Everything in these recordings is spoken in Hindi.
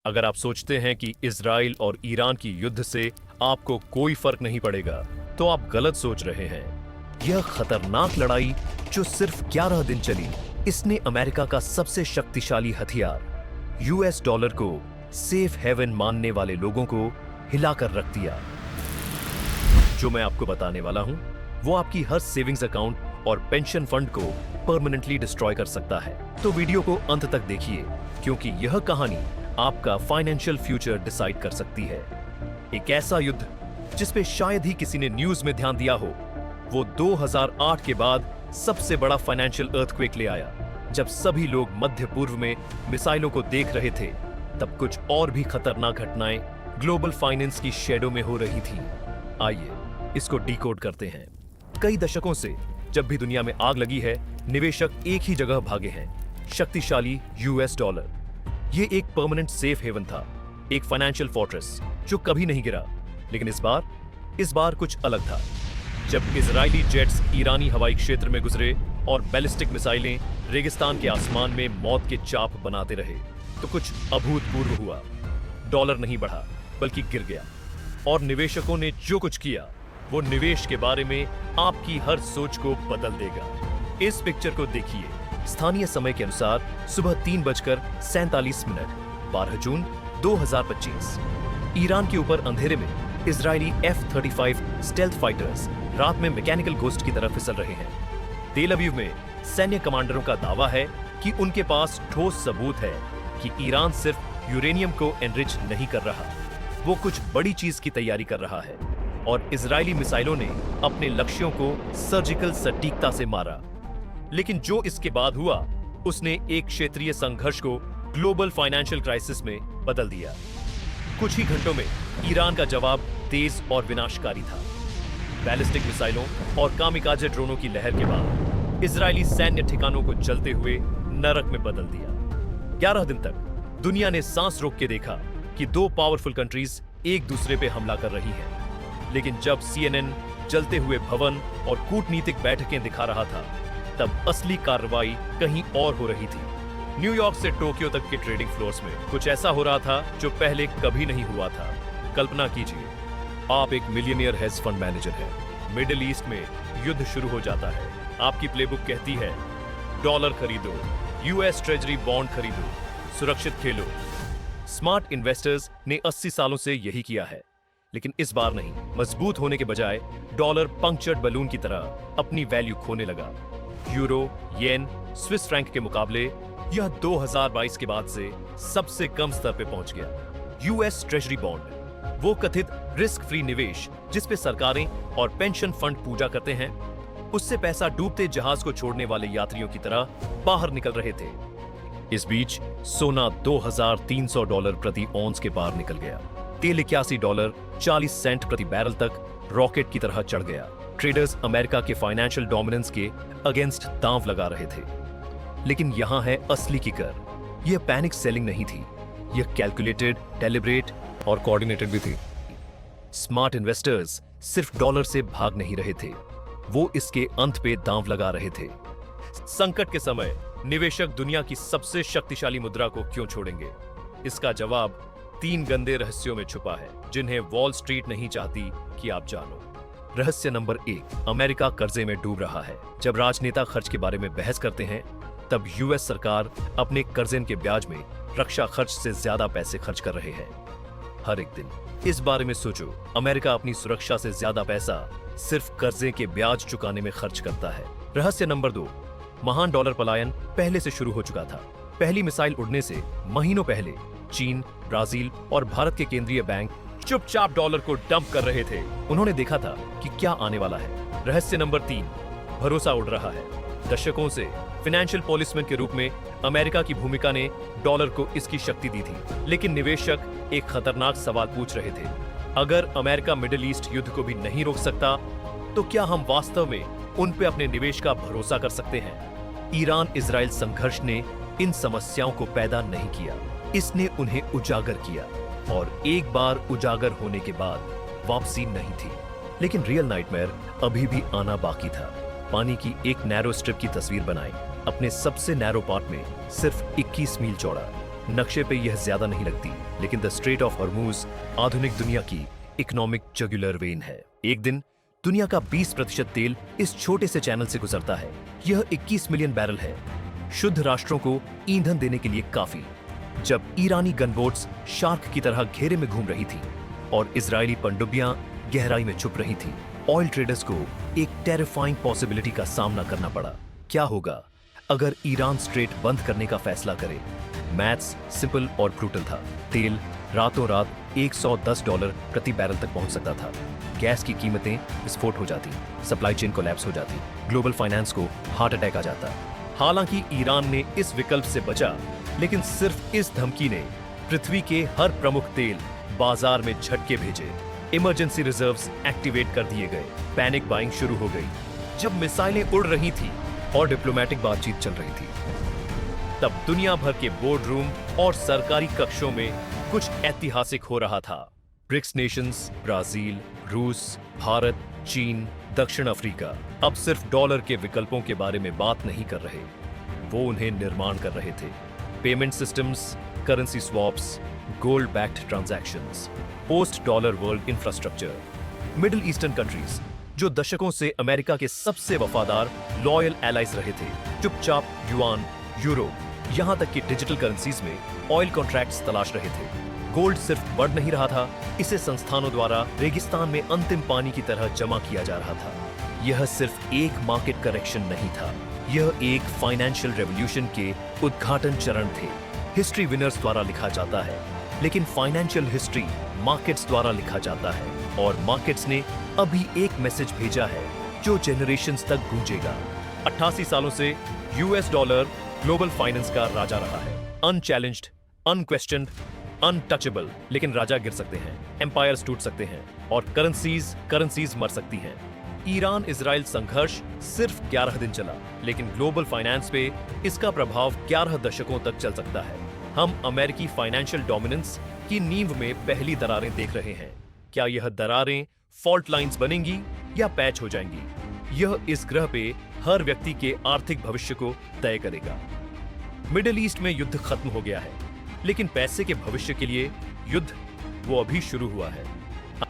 अगर आप सोचते हैं कि इजराइल और ईरान की युद्ध से आपको कोई फर्क नहीं पड़ेगा, तो आप गलत सोच रहे हैं। यह खतरनाक लड़ाई जो सिर्फ 11 दिन चली, इसने अमेरिका का सबसे शक्तिशाली हथियार यूएस डॉलर को सेफ हेवन मानने वाले लोगों को हिलाकर रख दिया। जो मैं आपको बताने वाला हूं, वो आपकी हर सेविंग्स अकाउंट और पेंशन फंड को परमानेंटली डिस्ट्रॉय कर सकता है। तो वीडियो को अंत तक देखिए, क्योंकि यह कहानी आपका फाइनेंशियल फ्यूचर डिसाइड कर सकती है। एक ऐसा युद्ध जिस पे शायद ही किसी ने न्यूज में ध्यान दिया हो, वो 2008 के बाद सबसे बड़ा फाइनेंशियल अर्थक्वेक ले आया। जब सभी लोग मध्य पूर्व में मिसाइलों को देख रहे थे, तब कुछ और भी खतरनाक घटनाएं ग्लोबल फाइनेंस की शेडो में हो रही थी। आइए इसको डिकोड करते हैं। कई दशकों से जब भी दुनिया में आग लगी है, निवेशक एक ही जगह भागे हैं, शक्तिशाली यूएस डॉलर। ये एक परमानेंट सेफ हेवन था, एक फाइनेंशियल फोर्ट्रेस जो कभी नहीं गिरा। लेकिन इस बार कुछ अलग था। जब इजरायली जेट्स ईरानी हवाई क्षेत्र में गुजरे और बैलिस्टिक मिसाइलें रेगिस्तान के आसमान में मौत के चाप बनाते रहे, तो कुछ अभूतपूर्व हुआ। डॉलर नहीं बढ़ा, बल्कि गिर गया। और निवेशकों ने जो कुछ किया, वो निवेश के बारे में आपकी हर सोच को बदल देगा। इस पिक्चर को देखिए। स्थानीय समय के अनुसार सुबह 3:47 12 जून 2025। ईरान के ऊपर अंधेरे में इजरायली F-35 स्टेल्थ फाइटर्स रात में मैकेनिकल घोस्ट की तरफ फिसल रहे हैं। तेल अवीव में सैन्य कमांडरों का दावा है कि उनके पास ठोस सबूत है कि ईरान सिर्फ यूरेनियम को एनरिच नहीं कर रहा, वो कुछ बड़ी चीज की तैयारी कर रहा है। और इजरायली मिसाइलों ने अपने लक्ष्यों को सर्जिकल सटीकता से मारा। लेकिन जो इसके बाद हुआ, उसने एक क्षेत्रीय संघर्ष को ग्लोबल फाइनेंशियल क्राइसिस में बदल दिया। कुछ ही घंटों में ईरान का जवाब तेज और विनाशकारी था। बैलिस्टिक मिसाइलों और कामिकाजे ड्रोनों की लहर के बाद इजरायली सैन्य ठिकानों को जलते हुए नरक में बदल दिया। 11 दिन तक दुनिया ने सांस रोक के देखा कि दो पावरफुल कंट्रीज एक दूसरे पे हमला कर रही हैं। लेकिन जब CNN जलते हुए भवन और कूटनीतिक बैठकें दिखा रहा था, तब असली कार्रवाई कहीं और हो रही थी। न्यूयॉर्क से टोक्यो तक के ट्रेडिंग फ्लोर्स में कुछ ऐसा हो रहा था जो पहले कभी नहीं हुआ था। कल्पना कीजिए, आप एक मिलियनियर हेज फंड मैनेजर हैं। मिडिल ईस्ट में युद्ध शुरू हो जाता है। आपकी प्लेबुक कहती है, डॉलर खरीदो, यूएस ट्रेजरी बॉन्ड खरीदो, सुरक्षित खेलो। स्मार्ट इन्वेस्टर्स ने 80 सालों से यही किया है। लेकिन इस बार नहीं। मजबूत होने के बजाय डॉलर पंक्चर्ड बलून की तरह अपनी वैल्यू खोने लगा। यूरो, येन, स्विस फ्रैंक के मुकाबले यह 2022 के बाद से सबसे कम स्तर पे पहुंच गया। यूएस ट्रेजरी बॉन्ड, वो कथित रिस्क फ्री निवेश जिस पे सरकारें और पेंशन फंड पूजा करते हैं, उससे पैसा डूबते जहाज को छोड़ने वाले यात्रियों की तरह बाहर निकल रहे थे। इस बीच सोना $2,300 प्रति औंस के पार निकल गया। तेल $81.40 प्रति बैरल तक रॉकेट की तरह चढ़ गया। ट्रेडर्स अमेरिका के फाइनेंशियल डोमिनेंस के अगेंस्ट दांव लगा रहे थे। लेकिन यहां है असली किकर। यह पैनिक सेलिंग नहीं थी, यह कैलकुलेटेड, डेलिब्रेट और कोऑर्डिनेटेड भी थी। स्मार्ट इन्वेस्टर्स सिर्फ डॉलर से भाग नहीं रहे थे, वो इसके अंत पे दांव लगा रहे थे। संकट के समय निवेशक दुनिया की सबसे शक्तिशाली मुद्रा को क्यों छोड़ेंगे? इसका जवाब 3 गंदे रहस्यों में छुपा है, जिन्हें वॉल स्ट्रीट नहीं चाहती कि आप जानो। रहस्य नंबर 1, अमेरिका कर्जे में डूब रहा है। जब राजनेता खर्च के बारे में बहस करते हैं, तब यूएस सरकार अपने कर्जे के ब्याज में रक्षा खर्च से ज्यादा पैसे खर्च कर रहे हैं हर एक दिन। इस बारे में सोचो, अमेरिका अपनी सुरक्षा से ज्यादा पैसा सिर्फ कर्जे के ब्याज चुकाने में खर्च करता है। रहस्य नंबर 2, महान डॉलर पलायन पहले से शुरू हो चुका था। पहली मिसाइल उड़ने से महीनों पहले चीन, ब्राजील और भारत के केंद्रीय बैंक चुपचाप डॉलर को डंप कर रहे थे। उन्होंने देखा था कि क्या आने वाला है। रहस्य नंबर 3, भरोसा उड़ रहा है। दशकों से फाइनेंशियल पॉलिसमैन के रूप में अमेरिका की भूमिका ने डॉलर को इसकी शक्ति दी थी। लेकिन निवेशक एक खतरनाक सवाल पूछ रहे थे, अगर अमेरिका मिडिल ईस्ट युद्ध को भी नहीं रोक सकता, तो क्या हम वास्तव में उन पे अपने निवेश का भरोसा कर सकते हैं? ईरान इजराइल संघर्ष ने इन समस्याओं को पैदा नहीं किया, इसने उन्हें उजागर किया। और एक बार उजागर होने के बाद वापसी नहीं थी। लेकिन रियल नाइटमेयर अभी भी आना बाकी था। पानी की एक नैरो स्ट्रिप की तस्वीर बनाई, अपने सबसे नैरो पार्ट में सिर्फ 21 मील चौड़ा। नक्शे पे यह ज्यादा नहीं लगती, लेकिन द स्ट्रेट ऑफ हॉर्मूज आधुनिक दुनिया की इकोनॉमिक जुगुलर वेन है। एक दिन दुनिया का 20% तेल इस छोटे से चैनल से गुजरता है। यह 21 मिलियन बैरल है, शुद्ध राष्ट्रों को ईंधन देने के लिए काफी। जब ईरानी गनबोट्स शार्क की तरह घेरे में घूम रही थी और इजरायली पनडुब्बियां गहराई में छुप रही थी, ऑयल ट्रेडर्स को एक टेरिफाइंग पॉसिबिलिटी का सामना करना पड़ा। क्या होगा अगर ईरान स्ट्रेट बंद करने का फैसला करे? मैथ्स सिंपल और ब्रूटल था। तेल रातों रात $110 प्रति बैरल तक पहुंच सकता था। गैस की कीमतें विस्फोट हो जाती, सप्लाई चेन कोलैप्स हो जाती, ग्लोबल फाइनेंस को हार्ट अटैक आ जाता। हालांकि ईरान ने इस विकल्प से बचा, लेकिन सिर्फ इस धमकी ने पृथ्वी के हर प्रमुख तेल बाजार में झटके भेजे। इमरजेंसी रिजर्व्स एक्टिवेट कर दिए गए, पैनिक बाइंग शुरू हो गई। जब मिसाइलें उड़ रही थी और डिप्लोमेटिक बातचीत चल रही थी, तब दुनिया भर के बोर्ड रूम और सरकारी कक्षों में कुछ ऐतिहासिक हो रहा था। ब्रिक्स नेशंस, ब्राजील, रूस, भारत, चीन, दक्षिण अफ्रीका अब सिर्फ डॉलर के विकल्पों के बारे में बात नहीं कर रहे, वो उन्हें निर्माण कर रहे थे। Payment systems, currency swaps, gold backed transactions, post dollar world infrastructure. Middle eastern countries, जो दशकों से अमेरिका के सबसे वफादार लॉयल एलाइज रहे थे, चुपचाप युआन, यूरो, यहां तक कि डिजिटल करेंसीज में ऑयल कॉन्ट्रैक्ट्स तलाश रहे थे। गोल्ड सिर्फ बढ़ नहीं रहा था, इसे संस्थानों द्वारा रेगिस्तान में अंतिम पानी की तरह जमा किया जा रहा था। यह सिर्फ एक मार्केट करेक्शन नहीं था, यह एक फाइनेंशियल रेवोल्यूशन के उद्घाटन चरण थे। हिस्ट्री विनर्स द्वारा लिखा जाता है, लेकिन फाइनेंशियल हिस्ट्री मार्केट्स द्वारा लिखा जाता है, और मार्केट्स ने अभी एक मैसेज भेजा है जो जनरेशंस तक गूंजेगा। 88 सालों से यूएस डॉलर ग्लोबल फाइनेंस का राजा रहा है। Unchallenged, unquestioned, untouchable. लेकिन राजा गिर सकते हैं, एम्पायर्स टूट सकते हैं, और करेंसीज मर सकती हैं। ईरान इजराइल संघर्ष सिर्फ 11 दिन चला, लेकिन ग्लोबल फाइनेंस पे इसका प्रभाव 11 दशकों तक चल सकता है। हम अमेरिकी फाइनेंशियल डोमिनेंस की नींव में पहली दरारें देख रहे हैं। क्या यह दरारें फॉल्ट लाइंस बनेंगी या पैच हो जाएंगी? यह इस ग्रह पे हर व्यक्ति के आर्थिक भविष्य को तय करेगा। मिडिल ईस्ट में युद्ध खत्म हो गया है, लेकिन पैसे के भविष्य के लिए युद्ध वो अभी शुरू हुआ है।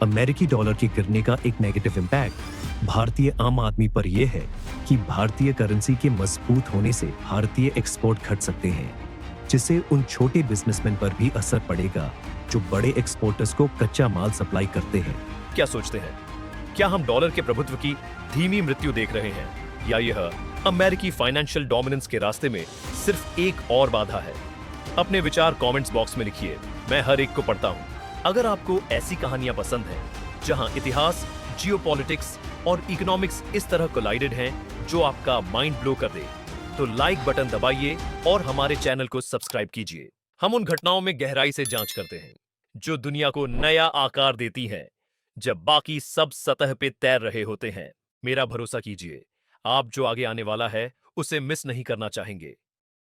अमेरिकी डॉलर के गिरने का एक नेगेटिव इम्पैक्ट भारतीय आम आदमी पर यह है कि भारतीय करेंसी के मजबूत होने से भारतीय एक्सपोर्ट घट सकते हैं, जिससे उन छोटे बिजनेसमैन पर भी असर पड़ेगा जो बड़े एक्सपोर्टर्स को कच्चा माल सप्लाई करते हैं। क्या सोचते हैं? क्या हम डॉलर के प्रभुत्व की धीमी मृत्यु देख रहे हैं, या यह अमेरिकी फाइनेंशियल डोमिनेंस के रास्ते में सिर्फ एक और बाधा है? अपने विचार कमेंट्स बॉक्स में लिखिए, मैं हर एक को पढ़ता हूं। अगर आपको ऐसी कहानियां पसंद हैं जहां इतिहास, जियोपॉलिटिक्स और इकोनॉमिक्स इस तरह कोलाइडेड हैं जो आपका माइंड ब्लो कर दे, तो लाइक बटन दबाइए और हमारे चैनल को सब्सक्राइब कीजिए। हम उन घटनाओं में गहराई से जांच करते हैं जो दुनिया को नया आकार देती हैं, जब बाकी सब सतह पे तैर रहे होते हैं। मेरा भरोसा कीजिए, आप जो आगे आने वाला है उसे मिस नहीं करना चाहेंगे।